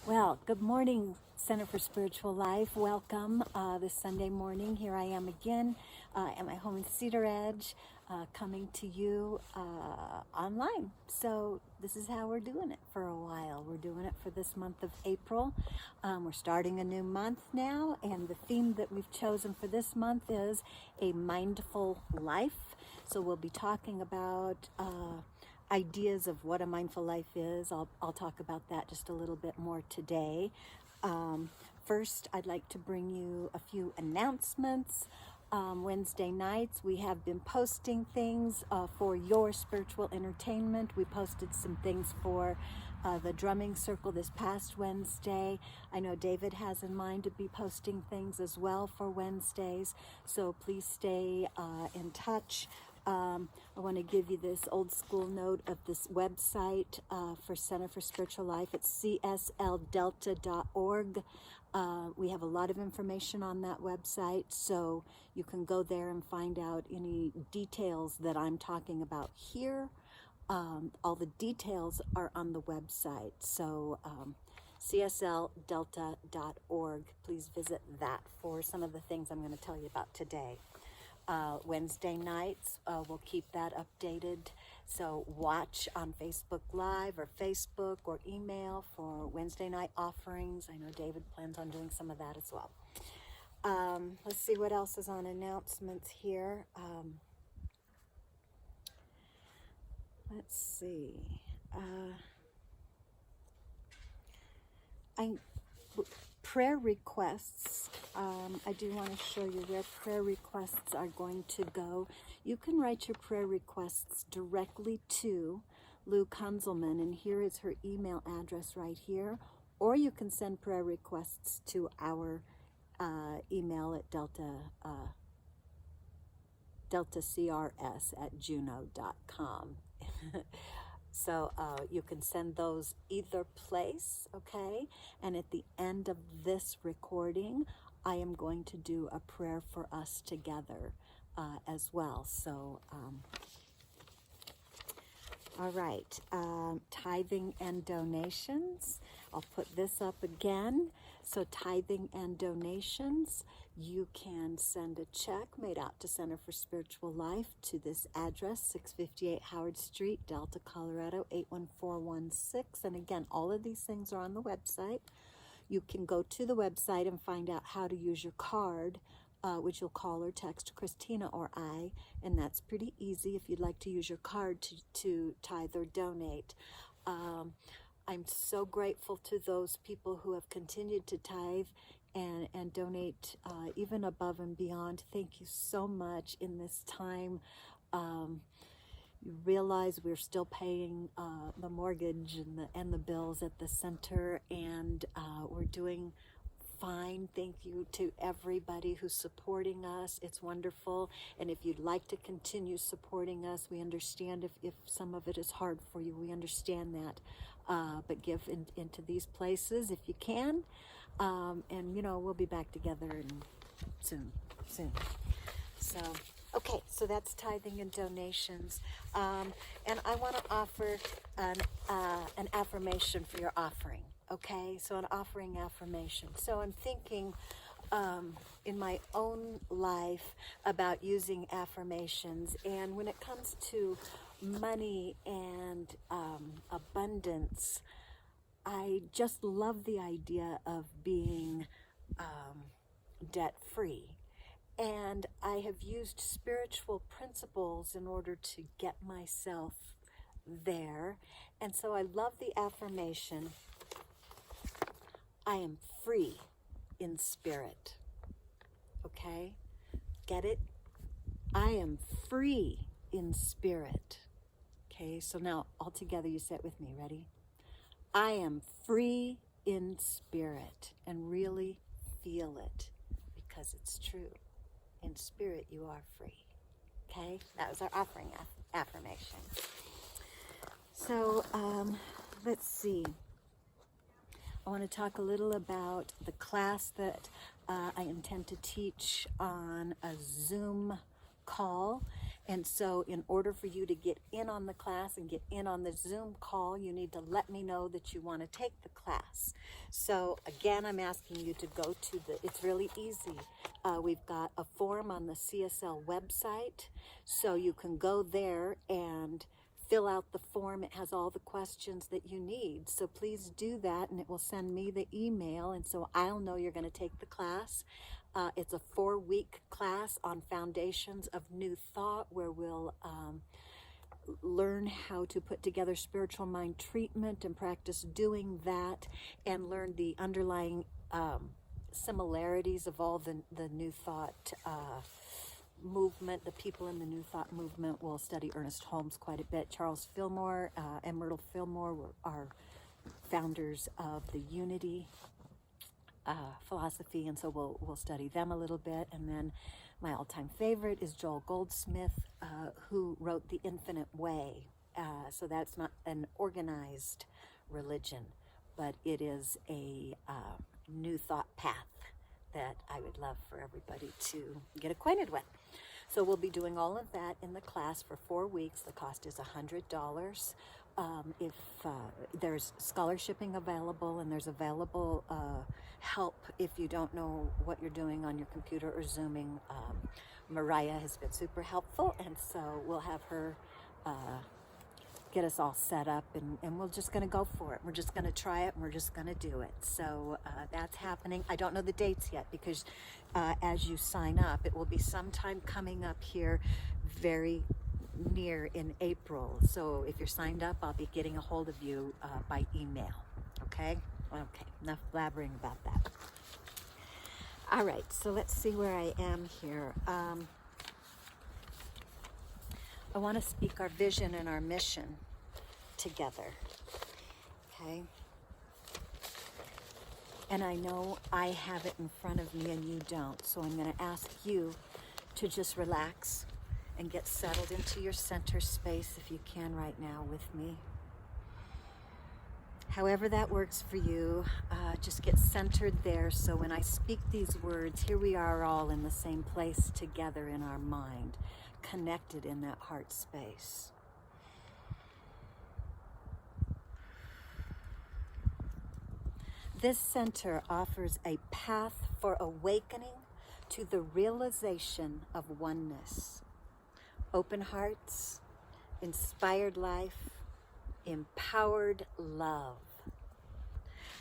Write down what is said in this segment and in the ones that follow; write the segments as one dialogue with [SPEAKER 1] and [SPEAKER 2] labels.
[SPEAKER 1] Well, good morning, Center for Spiritual Life. Welcome this Sunday morning. Here I am again at my home in Cedar Edge, coming to you online. So this is how we're doing it for a while. We're doing it for this month of April. We're starting a new month now, and the theme that we've chosen for this month is a mindful life. So we'll be talking about ideas of what a mindful life is. I'll talk about that just a little bit more today. First, I'd like to bring you a few announcements. Wednesday nights, we have been posting things for your spiritual entertainment. We posted some things for the drumming circle this past Wednesday. I know David has in mind to be posting things as well for Wednesdays, so please stay in touch. I want to give you this old school note of this website for Center for Spiritual Life. It's csldelta.org. We have a lot of information on that website, so you can go there and find out any details that I'm talking about here. All the details are on the website, so csldelta.org. Please visit that for some of the things I'm going to tell you about today. Wednesday nights, we'll keep that updated. So watch on Facebook Live or Facebook or email for Wednesday night offerings. I know David plans on doing some of that as well. Let's see what else is on announcements here. Let's see. Prayer requests. I do want to show you where prayer requests are going to go. You can write your prayer requests directly to Lou Kunzelman, and here is her email address right here. Or you can send prayer requests to our email at deltacrs@juno.com. So you can send those either place, okay? And at the end of this recording, I am going to do a prayer for us together as well. So, all right, tithing and donations. I'll put this up again. So tithing and donations, you can send a check made out to Center for Spiritual Life to this address, 658 Howard Street, Delta, Colorado, 81416. And again, all of these things are on the website. You can go to the website and find out how to use your card, which you'll call or text Christina or I, and that's pretty easy if you'd like to use your card to tithe or donate. I'm so grateful to those people who have continued to tithe and donate even above and beyond. Thank you so much in this time. You realize we're still paying the mortgage and the bills at the center, and we're doing fine. Thank you to everybody who's supporting us. It's wonderful. And if you'd like to continue supporting us, we understand if some of it is hard for you. We understand that. But give into these places if you can. And, you know, we'll be back together soon. So, okay, so that's tithing and donations. And I want to offer an affirmation for your offering. Okay, so an offering affirmation. So I'm thinking in my own life about using affirmations. And when it comes to money and abundance, I just love the idea of being debt-free. And I have used spiritual principles in order to get myself there. And so I love the affirmation, I am free in spirit. Okay? Get it? I am free in spirit. Okay, so now all together you say it with me. Ready? I am free in spirit, and really feel it because it's true. In spirit, you are free. Okay? That was our offering affirmation. So, let's see. I want to talk a little about the class that I intend to teach on a Zoom call. And so in order for you to get in on the class and get in on the Zoom call, you need to let me know that you want to take the class. So again, I'm asking you to go to it's really easy. We've got a form on the CSL website, so you can go there and fill out the form. It has all the questions that you need. So please do that, and it will send me the email, and so I'll know you're going to take the class. It's a 4-week class on Foundations of New Thought, where we'll learn how to put together spiritual mind treatment and practice doing that, and learn the underlying similarities of all the New Thought movement. The people in the New Thought movement will study Ernest Holmes quite a bit. Charles Fillmore and Myrtle Fillmore are founders of the Unity philosophy, and so we'll study them a little bit. And then my all-time favorite is Joel Goldsmith, who wrote The Infinite Way. So that's not an organized religion, but it is a New Thought path that I would love for everybody to get acquainted with. So we'll be doing all of that in the class for 4 weeks. The cost is $100. If there's scholarshiping available, and there's available help if you don't know what you're doing on your computer or Zooming. Mariah has been super helpful, and so we'll have her get us all set up, and we're just going to go for it. We're just going to try it, and we're just going to do it. So that's happening. I don't know the dates yet, because as you sign up, it will be sometime coming up here very near in April. So if you're signed up, I'll be getting a hold of you by email. Okay? Okay, enough blabbering about that. All right, so let's see where I am here. I want to speak our vision and our mission together. Okay? And I know I have it in front of me and you don't. So I'm going to ask you to just relax and get settled into your center space if you can right now with me. However that works for you, just get centered there. So when I speak these words, here we are all in the same place together in our mind, connected in that heart space. This center offers a path for awakening to the realization of oneness. Open hearts, inspired life, empowered love.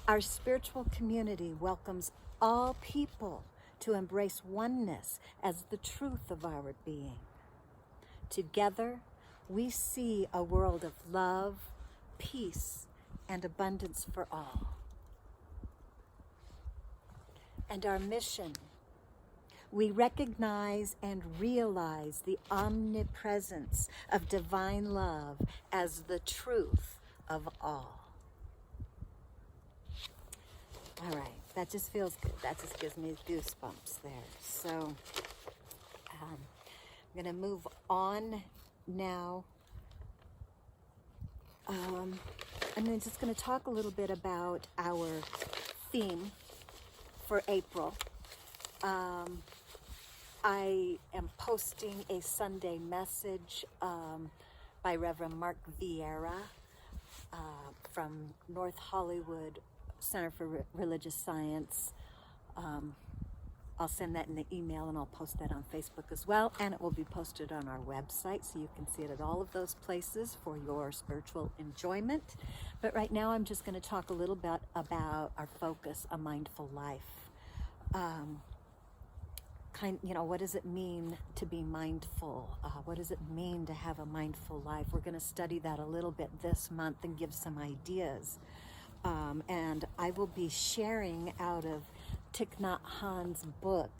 [SPEAKER 1] Our spiritual community welcomes all people to embrace oneness as the truth of our being. Together, we see a world of love, peace, and abundance for all. And our mission: we recognize and realize the omnipresence of divine love as the truth of all. All right, that just feels good. That just gives me goosebumps there. So I'm going to move on now. And I'm just going to talk a little bit about our theme for April. I am posting a Sunday message by Reverend Mark Vieira from North Hollywood Center for Religious Science. I'll send that in the email, and I'll post that on Facebook as well, and it will be posted on our website, so you can see it at all of those places for your spiritual enjoyment. But right now I'm just going to talk a little bit about our focus, a mindful life. What does it mean to be mindful? What does it mean to have a mindful life? We're going to study that a little bit this month and give some ideas. And I will be sharing out of Thich Nhat Hanh's book,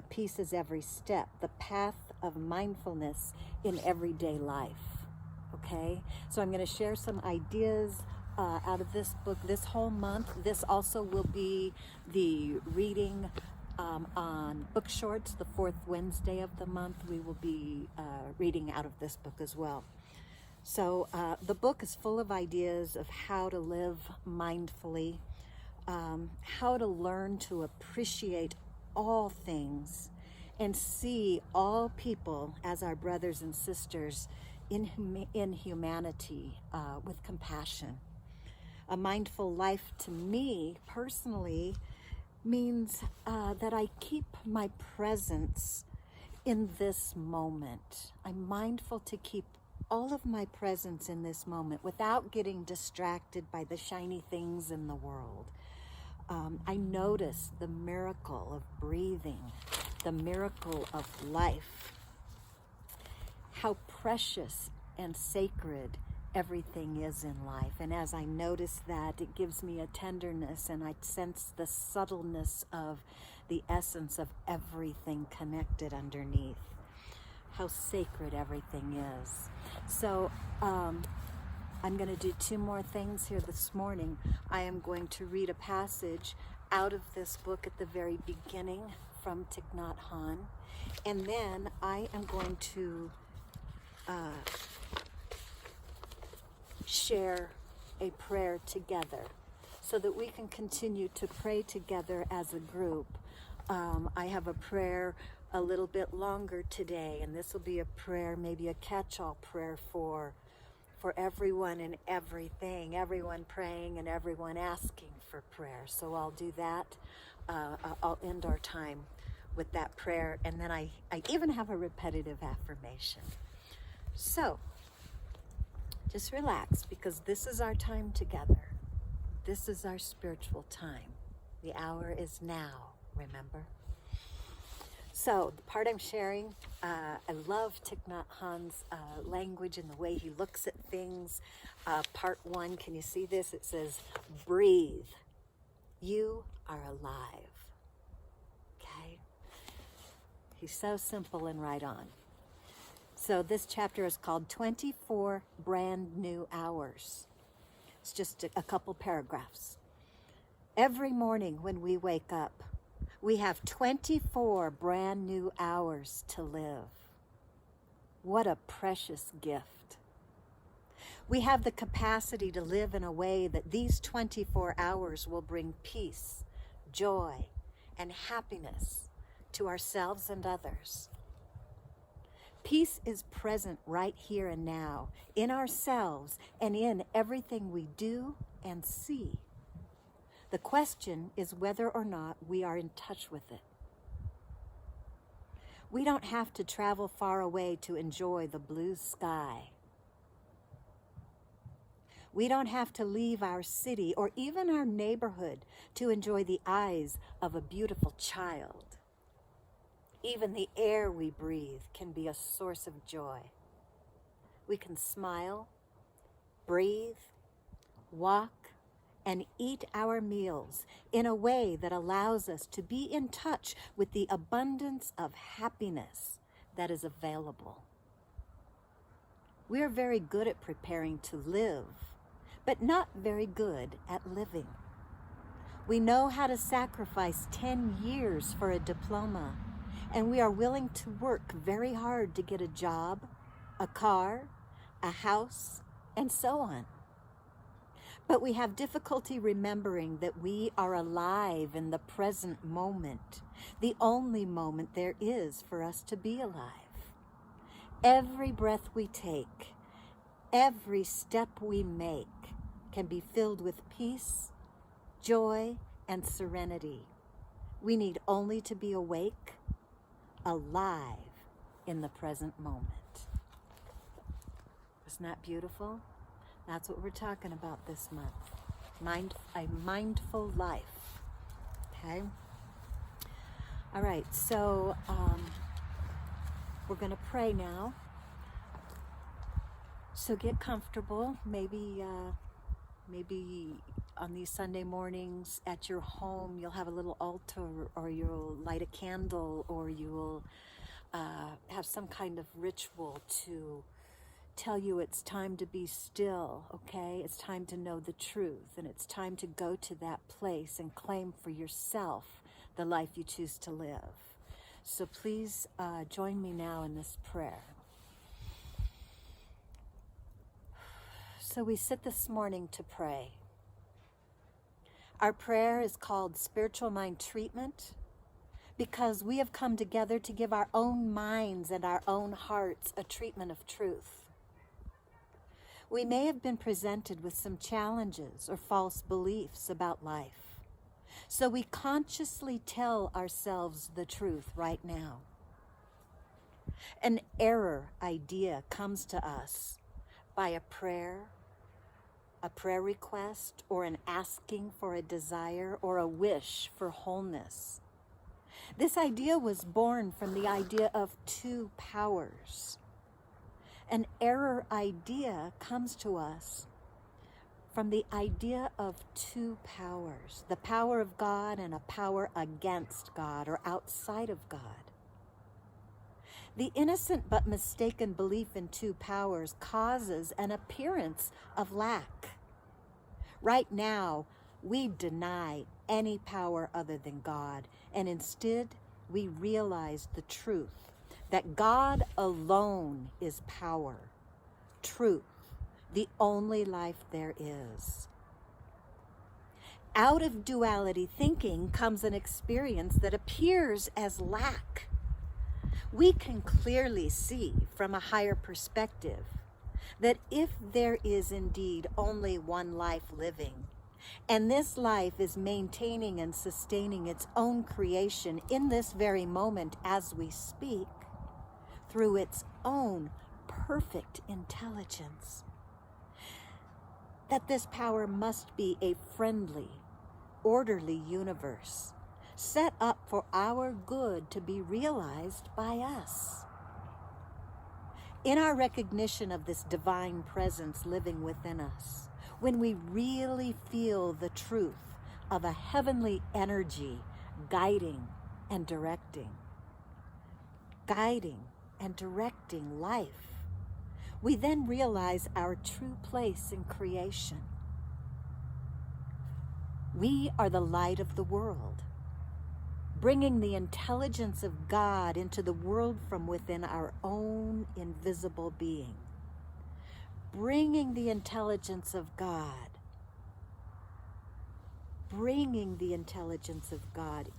[SPEAKER 1] Peace is Every Step, The Path of Mindfulness in Everyday Life. Okay? So I'm going to share some ideas out of this book this whole month. This also will be the reading on Book Shorts, the fourth Wednesday of the month. We will be reading out of this book as well. So the book is full of ideas of how to live mindfully, how to learn to appreciate all things, and see all people as our brothers and sisters in humanity, with compassion. A mindful life to me personally means that I keep my presence in this moment. I'm mindful to keep all of my presence in this moment without getting distracted by the shiny things in the world. I notice the miracle of breathing, the miracle of life, how precious and sacred everything is in life. And as I notice that, it gives me a tenderness, and I sense the subtleness of the essence of everything connected underneath, how sacred everything is. So I'm going to do two more things here this morning. I am going to read a passage out of this book at the very beginning from Thich Nhat Hanh, and then I am going to share a prayer together so that we can continue to pray together as a group. I have a prayer a little bit longer today, and this will be a prayer, maybe a catch-all prayer for everyone and everything, everyone praying and everyone asking for prayer. So I'll do that. I'll end our time with that prayer, and then I even have a repetitive affirmation. So just relax, because this is our time together. This is our spiritual time. The hour is now, remember? So the part I'm sharing, I love Thich Nhat Hanh's language and the way he looks at things. Part 1, can you see this? It says, breathe. You are alive. Okay? He's so simple and right on. So this chapter is called 24 Brand New Hours. It's just a couple paragraphs. Every morning when we wake up, we have 24 brand new hours to live. What a precious gift. We have the capacity to live in a way that these 24 hours will bring peace, joy, and happiness to ourselves and others. Peace is present right here and now, in ourselves and in everything we do and see. The question is whether or not we are in touch with it. We don't have to travel far away to enjoy the blue sky. We don't have to leave our city or even our neighborhood to enjoy the eyes of a beautiful child. Even the air we breathe can be a source of joy. We can smile, breathe, walk, and eat our meals in a way that allows us to be in touch with the abundance of happiness that is available. We are very good at preparing to live, but not very good at living. We know how to sacrifice 10 years for a diploma, and we are willing to work very hard to get a job, a car, a house, and so on. But we have difficulty remembering that we are alive in the present moment, the only moment there is for us to be alive. Every breath we take, every step we make can be filled with peace, joy, and serenity. We need only to be awake, alive in the present moment. Isn't that beautiful? That's what we're talking about this month. A mindful life. Okay? All right, so we're going to pray now. So get comfortable. Maybe on these Sunday mornings at your home, you'll have a little altar, or you'll light a candle, or you'll have some kind of ritual to tell you it's time to be still, okay? It's time to know the truth, and it's time to go to that place and claim for yourself the life you choose to live. So please join me now in this prayer. So we sit this morning to pray. Our prayer is called Spiritual Mind Treatment, because we have come together to give our own minds and our own hearts a treatment of truth. We may have been presented with some challenges or false beliefs about life, so we consciously tell ourselves the truth right now. An error idea comes to us by a prayer request, or an asking for a desire, or a wish for wholeness. This idea was born from the idea of two powers. An error idea comes to us from the idea of two powers, the power of God and a power against God or outside of God. The innocent but mistaken belief in two powers causes an appearance of lack. Right now, we deny any power other than God, and instead we realize the truth that God alone is power, truth, the only life there is. Out of duality thinking comes an experience that appears as lack. We can clearly see from a higher perspective that if there is indeed only one life living, and this life is maintaining and sustaining its own creation in this very moment as we speak, through its own perfect intelligence, that this power must be a friendly, orderly universe, set up for our good to be realized by us. In our recognition of this divine presence living within us, when we really feel the truth of a heavenly energy guiding and directing life, we then realize our true place in creation. We are the light of the world, bringing the intelligence of God into the world from within our own invisible being. Bringing the intelligence of God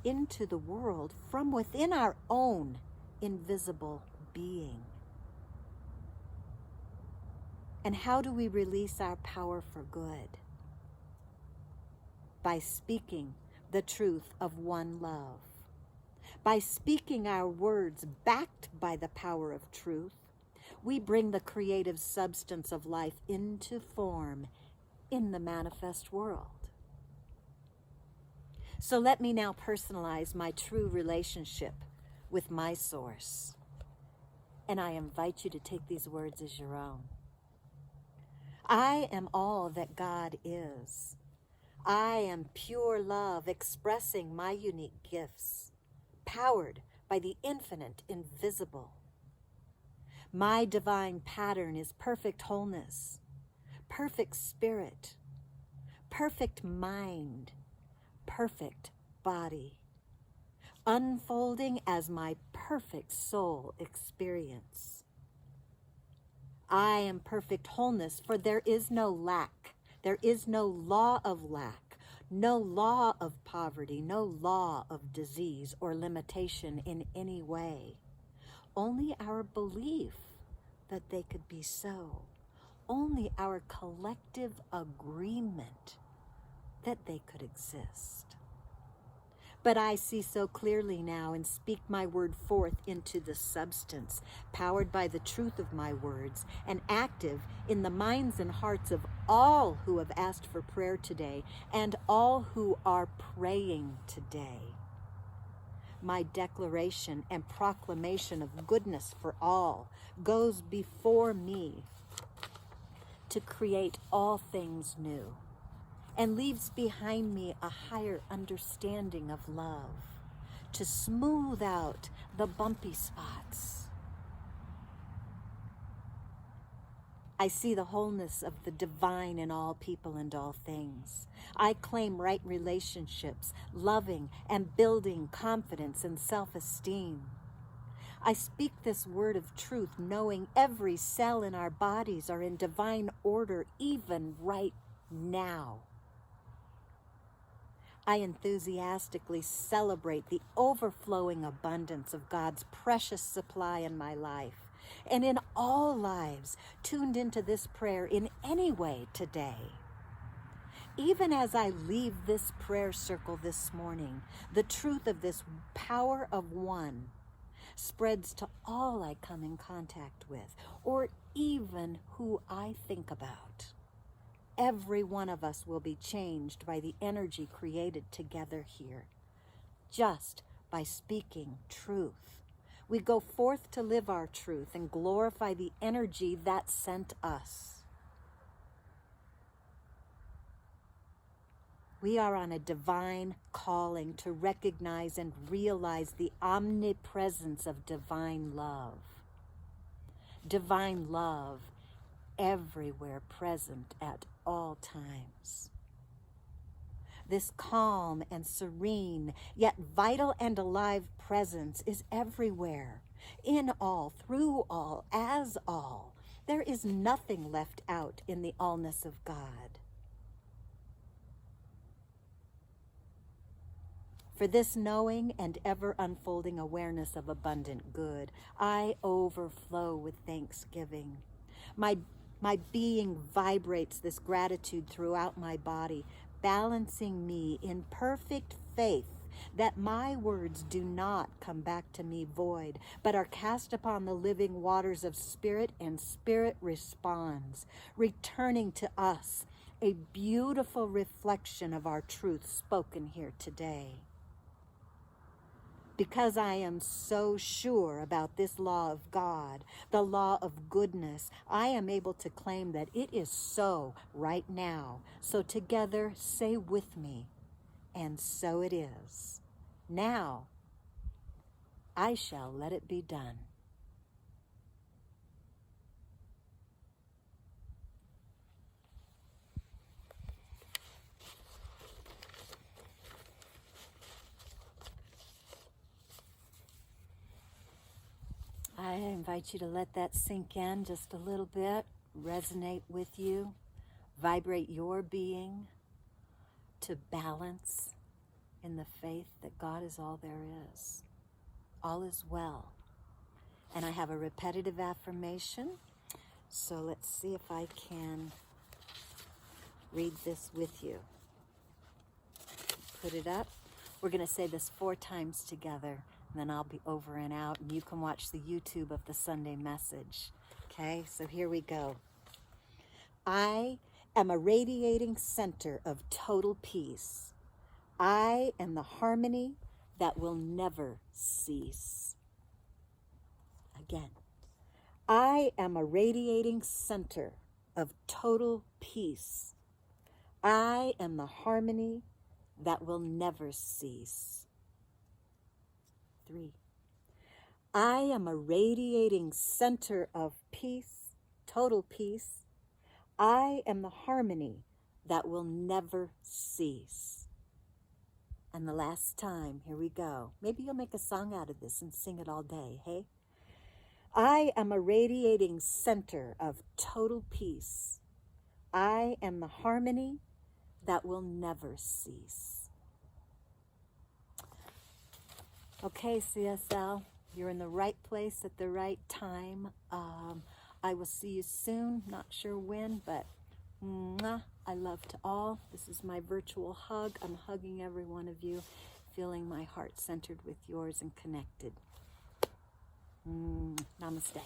[SPEAKER 1] into the world from within our own invisible being. And how do we release our power for good? By speaking the truth of one love. By speaking our words backed by the power of truth, we bring the creative substance of life into form in the manifest world. So let me now personalize my true relationship with my source. And I invite you to take these words as your own. I am all that God is. I am pure love expressing my unique gifts, powered by the infinite invisible. My divine pattern is perfect wholeness, perfect spirit, perfect mind, perfect body, unfolding as my perfect soul experience. I am perfect wholeness, for there is no lack. There is no law of lack, no law of poverty, no law of disease or limitation in any way. Only our belief that they could be so. Only our collective agreement that they could exist. But I see so clearly now and speak my word forth into the substance, powered by the truth of my words and active in the minds and hearts of all who have asked for prayer today and all who are praying today. My declaration and proclamation of goodness for all goes before me to create all things new, and leaves behind me a higher understanding of love, to smooth out the bumpy spots. I see the wholeness of the divine in all people and all things. I claim right relationships, loving and building confidence and self-esteem. I speak this word of truth, knowing every cell in our bodies are in divine order, even right now. I enthusiastically celebrate the overflowing abundance of God's precious supply in my life and in all lives tuned into this prayer in any way today. Even as I leave this prayer circle this morning, the truth of this power of one spreads to all I come in contact with, or even who I think about. Every one of us will be changed by the energy created together here, just by speaking truth. We go forth to live our truth and glorify the energy that sent us. We are on a divine calling to recognize and realize the omnipresence of divine love. Divine love everywhere present at all times. This calm and serene, yet vital and alive presence is everywhere, in all, through all, as all. There is nothing left out in the allness of God. For this knowing and ever unfolding awareness of abundant good, I overflow with thanksgiving. My being vibrates this gratitude throughout my body, balancing me in perfect faith that my words do not come back to me void, but are cast upon the living waters of spirit, and spirit responds, returning to us a beautiful reflection of our truth spoken here today. Because I am so sure about this law of God, the law of goodness, I am able to claim that it is so right now. So together, say with me, and so it is. Now, I shall let it be done. I invite you to let that sink in just a little bit, resonate with you, vibrate your being to balance in the faith that God is all there is. All is well. And I have a repetitive affirmation, so let's see if I can read this with you. Put it up. We're going to say this 4 times together. And then I'll be over and out, and you can watch the YouTube of the Sunday message. Okay, so here we go. I am a radiating center of total peace. I am the harmony that will never cease. Again, I am a radiating center of total peace. I am the harmony that will never cease. 3. I am a radiating center of peace, total peace. I am the harmony that will never cease. And the last time, here we go. Maybe you'll make a song out of this and sing it all day, hey? I am a radiating center of total peace. I am the harmony that will never cease. Okay, CSL, you're in the right place at the right time. I will see you soon. Not sure when, but I love to all. This is my virtual hug. I'm hugging every one of you, feeling my heart centered with yours and connected. Namaste.